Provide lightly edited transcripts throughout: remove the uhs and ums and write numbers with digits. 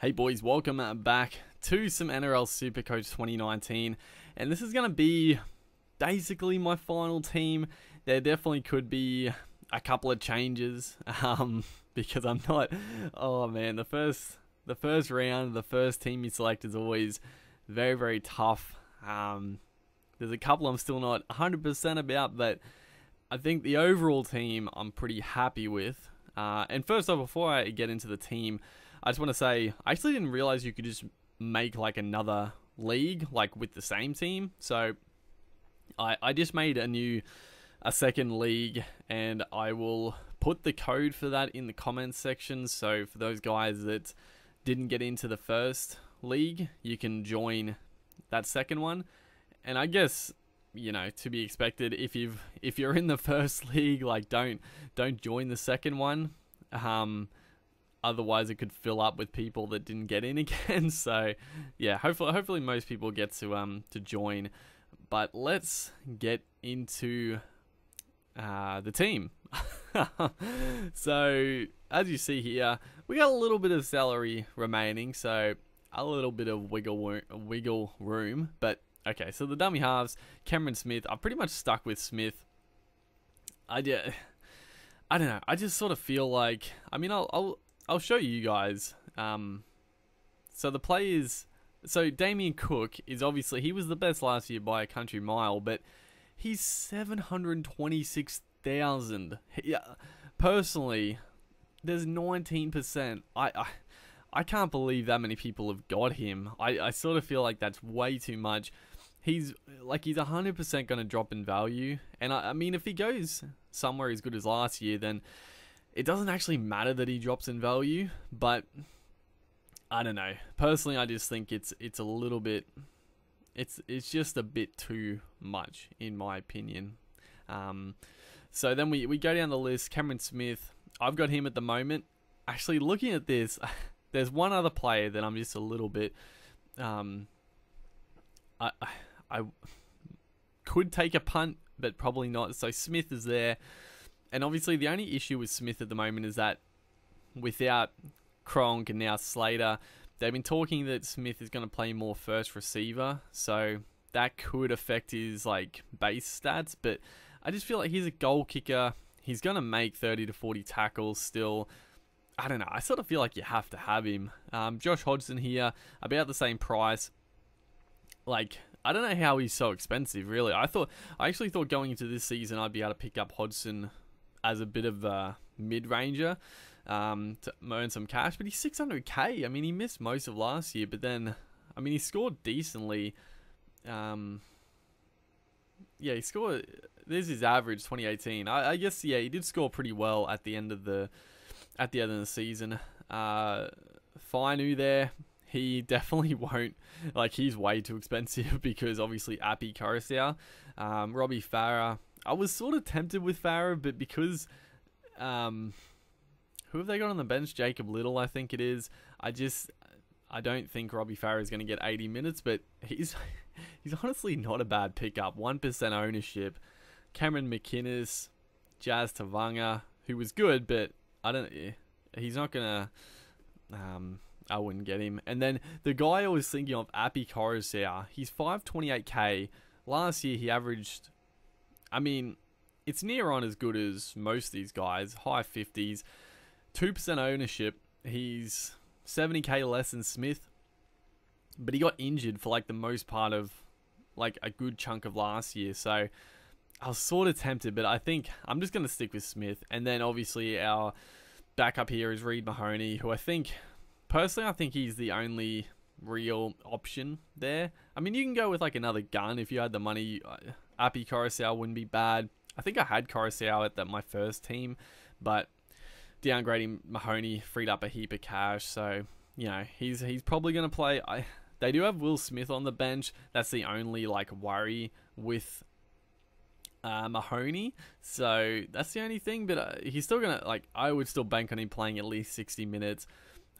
Hey boys, welcome back to some Nrl Supercoach 2019, and this is going to be basically my final team. There definitely could be a couple of changes, because I'm not, oh man, the first round, the first team you select is always very, very tough. There's a couple I'm still not 100% about, but I think the overall team I'm pretty happy with. And first off, before I get into the team, I just want to say, I actually didn't realize you could just make like another league like with the same team. So I just made a second league, and I will put the code for that in the comments section. So for those guys that didn't get into the first league, you can join that second one. And I guess, you know, to be expected, if you're in the first league, like don't join the second one. Otherwise, it could fill up with people that didn't get in again. So, yeah, hopefully most people get to join. But let's get into the team. So, as you see here, we got a little bit of salary remaining, so a little bit of wiggle room. But okay, so the dummy halves, Cameron Smith. I'm pretty much stuck with Smith. I don't know. I just sort of feel like, I mean, I'll show you guys. So the players, so Damien Cook is obviously, he was the best last year by a country mile, but he's 726,000. Yeah, personally, there's 19%. I can't believe that many people have got him. I sort of feel like that's way too much. He's 100% going to drop in value. And I mean, if he goes somewhere as good as last year, then it doesn't actually matter that he drops in value. But I don't know. Personally, I just think it's a little bit, it's just a bit too much in my opinion. So then we go down the list. Cameron Smith, I've got him at the moment. Actually, looking at this, there's one other player that I'm just a little bit, I could take a punt, but probably not. So Smith is there. And obviously the only issue with Smith at the moment is that without Kronk and now Slater, they've been talking that Smith is going to play more first receiver. So that could affect his like base stats. But I just feel like he's a goal kicker. He's going to make 30 to 40 tackles still. I don't know. I sort of feel like you have to have him. Josh Hodgson here, about the same price. Like, I don't know how he's so expensive, really. I actually thought going into this season I'd be able to pick up Hodgson as a bit of a mid-ranger to earn some cash, but he's 600k. I mean, he missed most of last year, but then, I mean, he scored decently. Yeah, he scored. This is average 2018. I guess, yeah, he did score pretty well at the end of the season. Fainu there. He definitely won't, like, he's way too expensive because obviously Appy Coruscant. Robbie Farah. I was sort of tempted with Farah, but because, who have they got on the bench? Jacob Little, I think it is. I don't think Robbie Farah is going to get 80 minutes, but he's honestly not a bad pickup. 1% ownership. Cameron McInnes, Jazz Tavanga, who was good, but he's not going to, I wouldn't get him. And then the guy I was thinking of, Appy Coruscant, he's 528k. Last year he averaged, I mean, it's near on as good as most of these guys, high 50s, 2% ownership. He's 70k less than Smith, but he got injured for like the most part of like a good chunk of last year. So I was sort of tempted, but I think I'm just going to stick with Smith. And then obviously our backup here is Reed Mahoney, who I think, personally, I think he's the only real option there. I mean, you can go with like another gun if you had the money. Appy Coruscant wouldn't be bad. I think I had Coruscant at my first team, but downgrading Mahoney freed up a heap of cash. So, you know, he's probably going to play. They do have Will Smith on the bench. That's the only like worry with Mahoney. So that's the only thing. But he's still going to, like, I would still bank on him playing at least 60 minutes.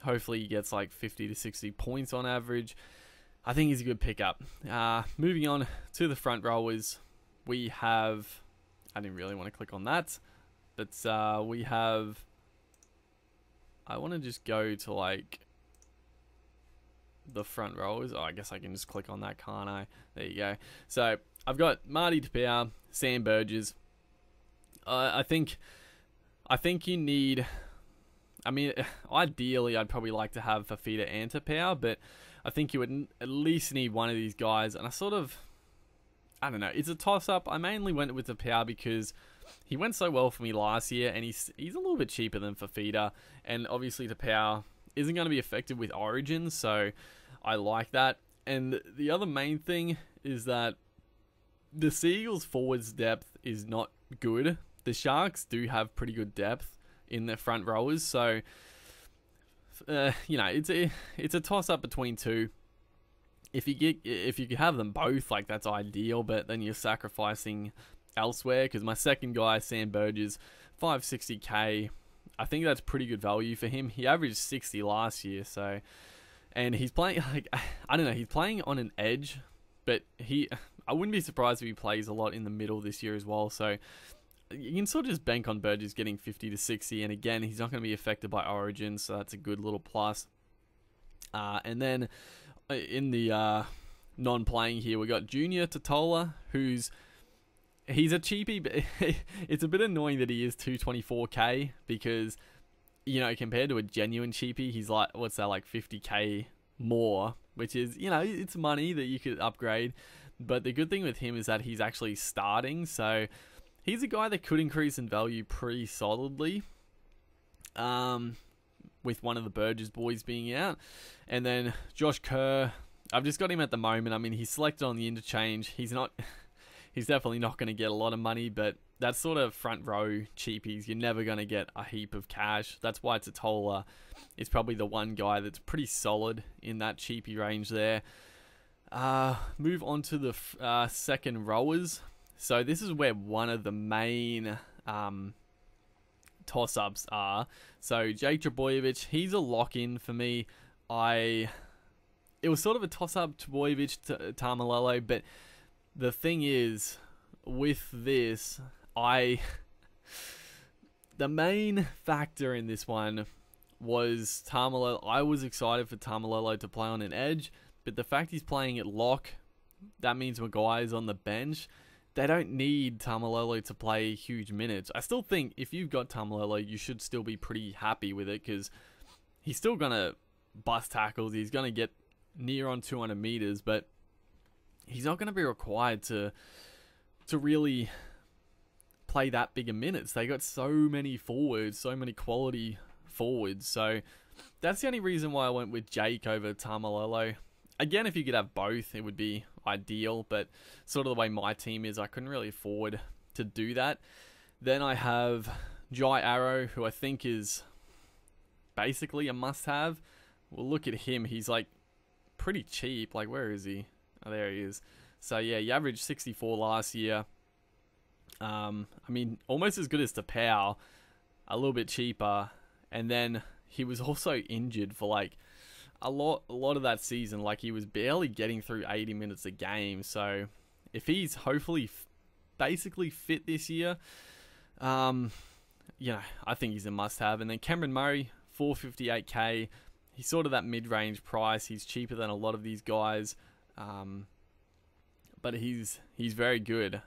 Hopefully he gets like 50 to 60 points on average. I think he's a good pickup. Moving on to the front rowers, we have, I didn't really want to click on that, but we have, I want to just go to like the front rowers. Oh, I guess I can just click on that, can't I? There you go. So I've got Marty Tapau, Sam Burgess. I think you need. I mean, ideally, I'd probably like to have Fafita and Tapau, but I think you would at least need one of these guys. And I don't know. It's a toss-up. I mainly went with Tapau because he went so well for me last year, and he's a little bit cheaper than Fafita. And obviously, Tapau isn't going to be effective with Origins, so I like that. And the other main thing is that the Seagulls' forwards depth is not good. The Sharks do have pretty good depth in their front rowers, so it's a toss up between two. If you could have them both, like, that's ideal, but then you're sacrificing elsewhere. Because my second guy, Sam Burgess, 560k, I think that's pretty good value for him. He averaged 60 last year, so, and he's playing, like, I don't know, he's playing on an edge, but I wouldn't be surprised if he plays a lot in the middle this year as well. So you can sort of just bank on Burgess getting 50 to 60, and again, he's not going to be affected by Origin, so that's a good little plus. And then in the non-playing here, we got Junior Totola, he's a cheapie, but it's a bit annoying that he is 224k because, compared to a genuine cheapie, he's like, what's that, like 50k more, which is, it's money that you could upgrade. But the good thing with him is that he's actually starting, so he's a guy that could increase in value pretty solidly. With one of the Burgess boys being out. And then Josh Kerr, I've just got him at the moment. I mean, he's selected on the interchange. He's definitely not going to get a lot of money, but that sort of front row cheapies, you're never going to get a heap of cash. That's why Totola is probably the one guy that's pretty solid in that cheapie range there. Move on to the second rowers. So this is where one of the main toss-ups are. So Jake Trbojevic, he's a lock-in for me. It was sort of a toss-up, Trbojevic to Tamalolo, but the thing is, with this, the main factor in this one was Tamalolo. I was excited for Tamalolo to play on an edge, but the fact he's playing at lock, that means Maguire's on the bench. They don't need Tamalolo to play huge minutes. I still think if you've got Tamalolo, you should still be pretty happy with it because he's still going to bust tackles. He's going to get near on 200 meters, but he's not going to be required to really play that big of minutes. They got so many forwards, so many quality forwards. So that's the only reason why I went with Jake over Tamalolo. Again, if you could have both, it would be ideal, but sort of the way my team is, I couldn't really afford to do that. Then I have Jai Arrow, who I think is basically a must-have. Well, look at him. He's like pretty cheap. Like, where is he? Oh, there he is. So yeah, he averaged 64 last year. I mean, almost as good as Tapau, a little bit cheaper. And then he was also injured for like a lot of that season. Like, he was barely getting through 80 minutes a game. So if he's hopefully basically fit this year, I think he's a must-have. And then Cameron Murray, 458k. He's sort of that mid-range price. He's cheaper than a lot of these guys, but he's very good.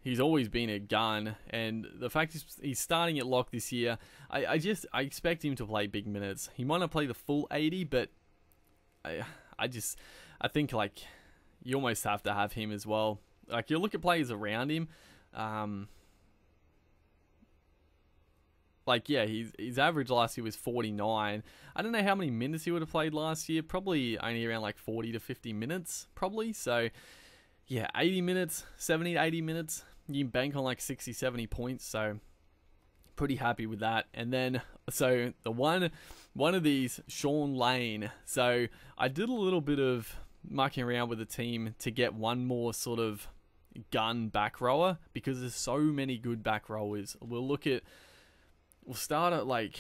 He's always been a gun, and the fact he's starting at lock this year, I expect him to play big minutes. He might not play the full 80, but I think like you almost have to have him as well. Like, you look at players around him, his average last year was 49. I don't know how many minutes he would have played last year. Probably only around like 40 to 50 minutes, probably. So yeah, 80 minutes, 70 to 80 minutes. You can bank on like 60, 70 points. So pretty happy with that. And then, so the one of these, Sean Lane. So I did a little bit of mucking around with the team to get one more sort of gun back rower, because there's so many good back rowers. We'll start at like,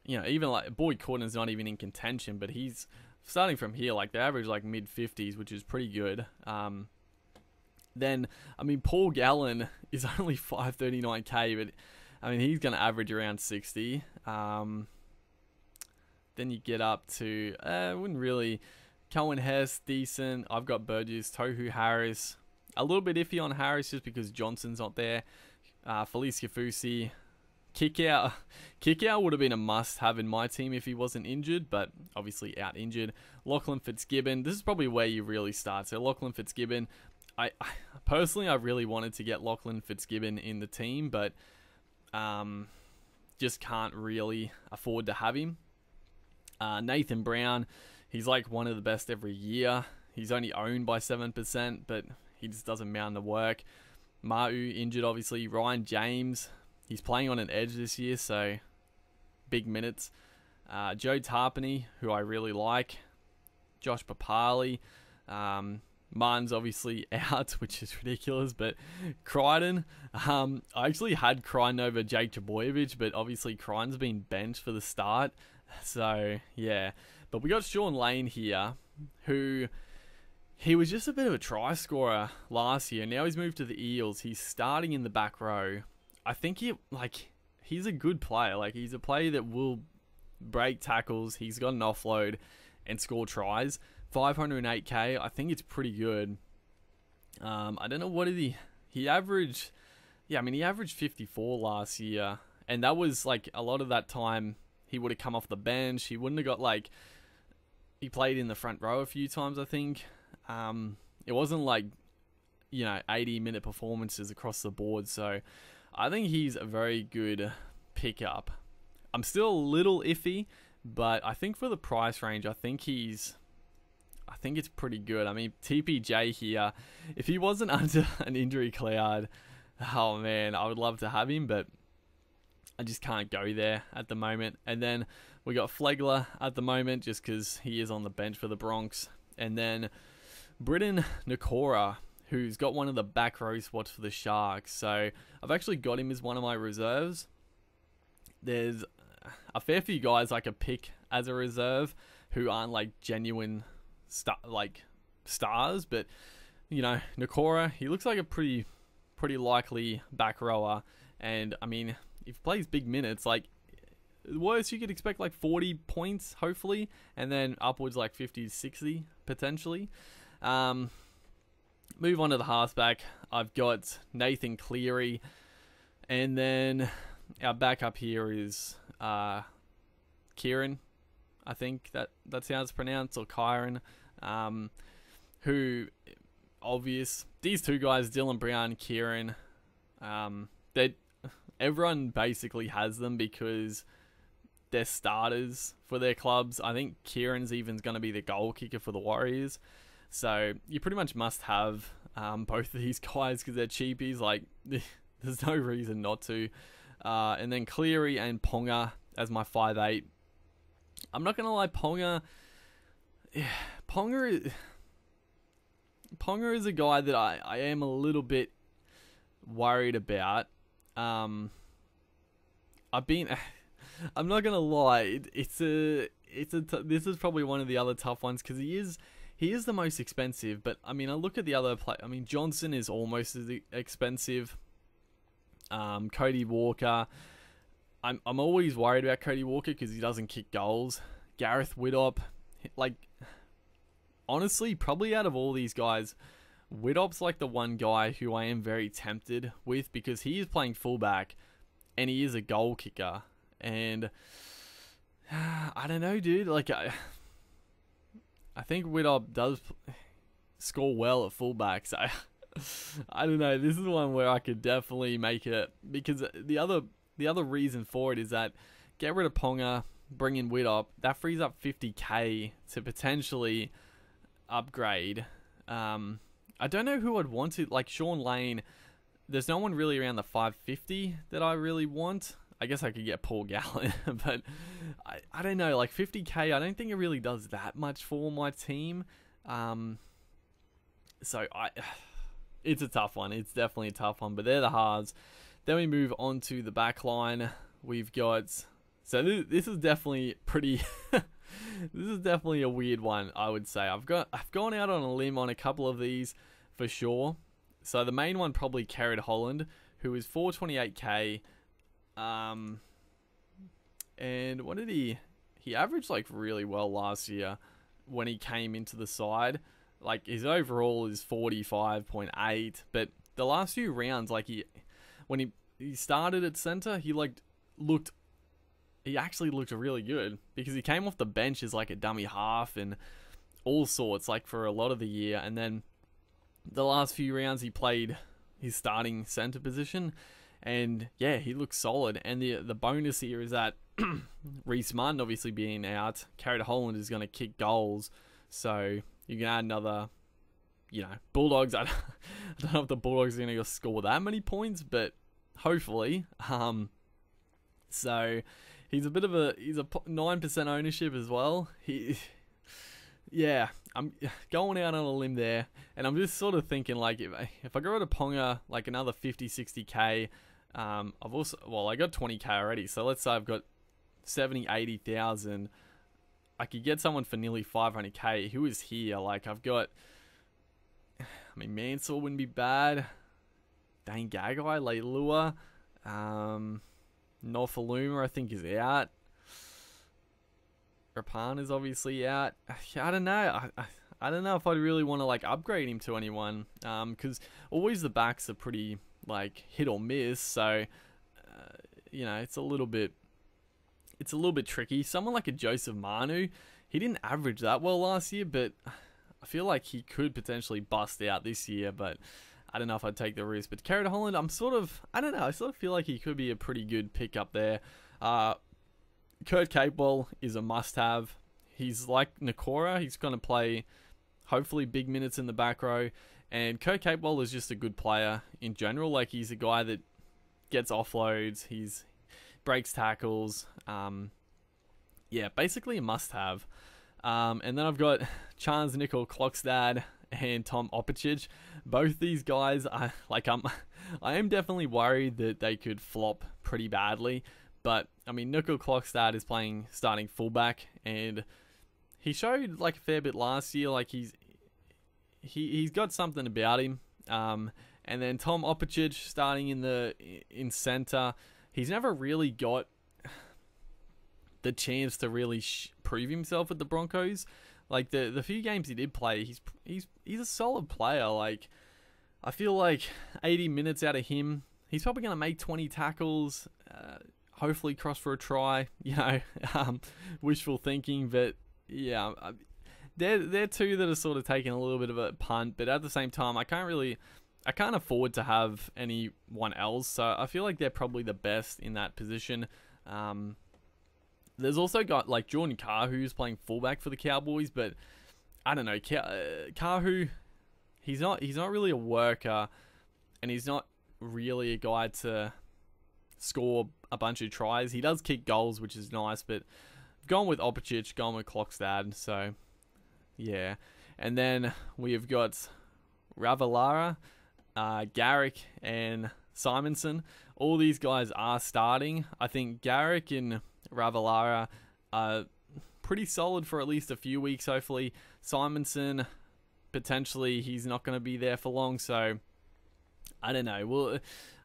even like Boyd Cordner's not even in contention, but he's starting from here, like the average like mid 50s, which is pretty good. Then, I mean, Paul Gallen is only 539k, but I mean, he's going to average around 60. then you get up to, wouldn't really, Cohen Hess, decent. I've got Burgess, Tohu Harris. A little bit iffy on Harris just because Johnson's not there. Felice Kafusi. Kick out would have been a must-have in my team if he wasn't injured, but obviously out injured. Lachlan Fitzgibbon, this is probably where you really start. So Lachlan Fitzgibbon, I personally, I really wanted to get Lachlan Fitzgibbon in the team, but just can't really afford to have him. Nathan Brown, he's like one of the best every year. He's only owned by 7%, but he just doesn't mount the work. Mau injured, obviously. Ryan James, he's playing on an edge this year, so big minutes. Joe Tarpany, who I really like. Josh Papali. Martin's obviously out, which is ridiculous, but Crichton. I actually had Crichton over Jake Trbojevic, but obviously Crichton's been benched for the start. So, yeah. But we got Sean Lane here, who... he was just a bit of a try scorer last year. Now he's moved to the Eels. He's starting in the back row. I think he's a good player. Like, he's a player that will break tackles. He's got an offload and score tries. 508k. I think it's pretty good. I don't know what did he averaged. Yeah, I mean, he averaged 54 last year, and that was like a lot of that time he would have come off the bench. He wouldn't have got like, he played in the front row a few times, I think. It wasn't like, 80-minute performances across the board. So I think he's a very good pickup. I'm still a little iffy, but I think for the price range, I think it's pretty good. I mean, TPJ here, if he wasn't under an injury cloud, oh man, I would love to have him, but I just can't go there at the moment. And then we got Flegler at the moment, just because he is on the bench for the Bronx. And then Britton Nakora, who's got one of the back row spots for the Sharks. So I've actually got him as one of my reserves. There's a fair few guys I could pick as a reserve who aren't like genuine stars, but Nakora, he looks like a pretty likely back rower. And I mean, if he plays big minutes, like, the worst you could expect like 40 points, hopefully, and then upwards like 50 to 60 potentially. Move on to the halfback. I've got Nathan Cleary, and then our backup here is Kieran. I think that's how it's pronounced, or Kyron. Who, obvious. These two guys, Dylan Brown, Kieran, everyone basically has them because they're starters for their clubs. I think Kieran's even going to be the goal kicker for the Warriors. So you pretty much must have both of these guys because they're cheapies. Like, there's no reason not to. And then Cleary and Ponga as my 5'8". I'm not going to lie, Ponga is a guy that I am a little bit worried about. I'm not gonna lie. This is probably one of the other tough ones because he is the most expensive. But I mean, I look at the other play. I mean, Johnson is almost as expensive. Cody Walker. I'm always worried about Cody Walker because he doesn't kick goals. Gareth Widdop, like, honestly, probably out of all these guys, Widdop's like the one guy who I am very tempted with because he is playing fullback and he is a goal kicker. And I don't know, dude. Like, I think Widdop does score well at fullback. So I don't know. This is one where I could definitely make it, because the other reason for it is that get rid of Ponga, bring in Widdop. That frees up 50k to potentially upgrade. I don't know who I'd want to, like Sean Lane. There's no one really around the 550 that I really want. I guess I could get Paul Gallen, but I don't know, like 50k, I don't think it really does that much for my team. So it's a tough one. It's definitely a tough one, but they're the halves. Then we move on to the back line. We've got, so this is definitely pretty, this is definitely a weird one, I would say. I've gone out on a limb on a couple of these for sure. So the main one, probably Kerrod Holland, who is 428k. And what did he he averaged like really well last year when he came into the side. Like his overall is 45.8, but the last few rounds, like when he started at center, he actually looked really good because he came off the bench as like a dummy half and all sorts, like for a lot of the year. And then the last few rounds he played his starting center position, and yeah, he looks solid. And the bonus here is that Reece Martin obviously being out, Carrot Holland is going to kick goals, so you can add another, Bulldogs. I don't know if the Bulldogs are going to score that many points, but hopefully. So he's a 9% ownership as well. I'm going out on a limb there, and I'm just sort of thinking like if I go to Ponga like another 50-60k, I got 20k already, so let's say I've got 70,000-80,000. I could get someone for nearly 500k. Who is here? Like Mansell wouldn't be bad. Dane Gagai, Leilua, Norfoluma I think is out. Rapana is obviously out. I don't know. I don't know if I'd really want to like upgrade him to anyone, because always the backs are pretty like hit or miss. So it's a little bit tricky. Someone like a Joseph Manu, he didn't average that well last year, but I feel like he could potentially bust out this year. But I don't know if I'd take the risk. But Carrot Holland, I sort of feel like he could be a pretty good pickup there. Kurt Capewell is a must-have. He's like Nakora. He's going to play, hopefully, big minutes in the back row. And Kurt Capewell is just a good player in general. Like, he's a guy that gets offloads. He's breaks tackles. Basically a must-have. And then I've got Chance Nickel Klokstad and Tom Opicic. Both these guys, I am definitely worried that they could flop pretty badly. But, Nickel Klokstad is playing starting fullback, and he showed, like, a fair bit last year. Like, he's got something about him. And then Tom Opicic starting in centre. He's never really got the chance to really prove himself with the Broncos. Like, the few games he did play, he's a solid player. Like, I feel like 80 minutes out of him, he's probably going to make 20 tackles, hopefully cross for a try, wishful thinking, but yeah, they're two that are sort of taking a little bit of a punt, but at the same time, I can't afford to have anyone else, so I feel like they're probably the best in that position. There's also got like Jordan Carr, who's playing fullback for the Cowboys, but I don't know, Carhu, he's not really a worker, and he's not really a guy to score a bunch of tries. He does kick goals, which is nice, but I've gone with Opicic, gone with Klokstad, so yeah. And then we've got Ravalawa, Garrick, and Simonson. All these guys are starting. I think Garrick and Ravalawa are pretty solid for at least a few weeks, hopefully. Simonson, potentially, he's not going to be there for long, so I don't know. Well,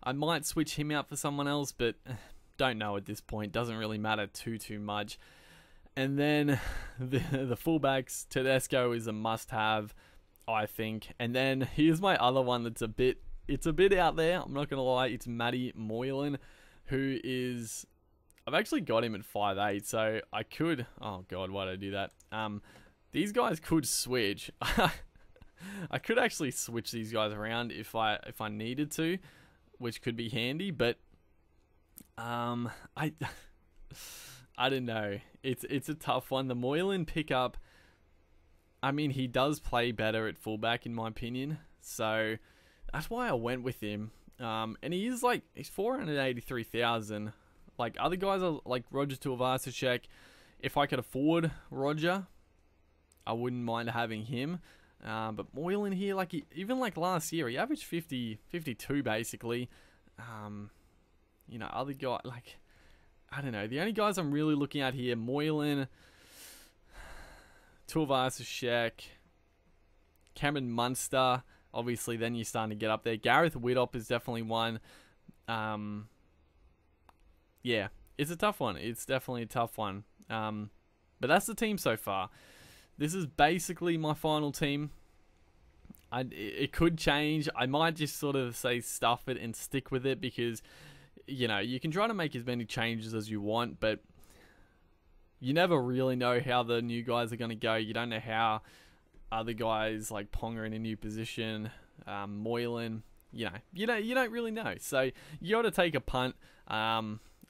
I might switch him out for someone else, but don't know at this point. Doesn't really matter too much. And then the fullbacks, Tedesco is a must-have, I think. And then here's my other one that's a bit out there. I'm not going to lie. It's Matty Moylan, who is... I've actually got him at 5'8", so I could... Oh, God, why did I do that? These guys could switch. I could actually switch these guys around if I needed to, which could be handy, but I don't know. It's a tough one. The Moylan pickup, he does play better at fullback in my opinion, so that's why I went with him. And he's 483,000. Like other guys are like Roger Tuivasa-Sheck. If I could afford Roger, I wouldn't mind having him. But Moylan here, even last year, he averaged 52 basically. Other guy, I don't know. The only guys I'm really looking at here, Moylan, Tuivasa-Sheck, Cameron Munster. Obviously, then you're starting to get up there. Gareth Widdop is definitely one. Yeah, it's a tough one. It's definitely a tough one. But that's the team so far. This is basically my final team. It could change. I might just sort of say stuff it and stick with it because, you know, you can try to make as many changes as you want, but you never really know how the new guys are going to go. You don't know how other guys like Ponga in a new position, Moylan, you don't really know. So you got to take a punt.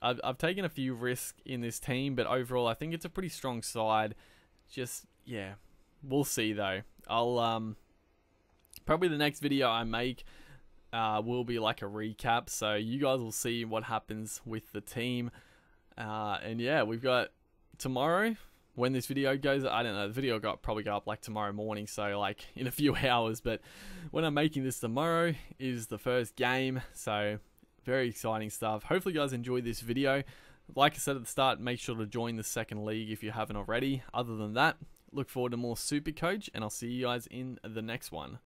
I've taken a few risks in this team, but overall I think it's a pretty strong side. Just, yeah, we'll see though. I'll probably the next video I make will be like a recap, so you guys will see what happens with the team. And yeah, we've got tomorrow, when this video goes, I don't know, the video probably go up like tomorrow morning, so like in a few hours, but when I'm making this tomorrow is the first game, so very exciting stuff. Hopefully you guys enjoyed this video. Like I said at the start, make sure to join the second league if you haven't already. Other than that, look forward to more Supercoach, and I'll see you guys in the next one.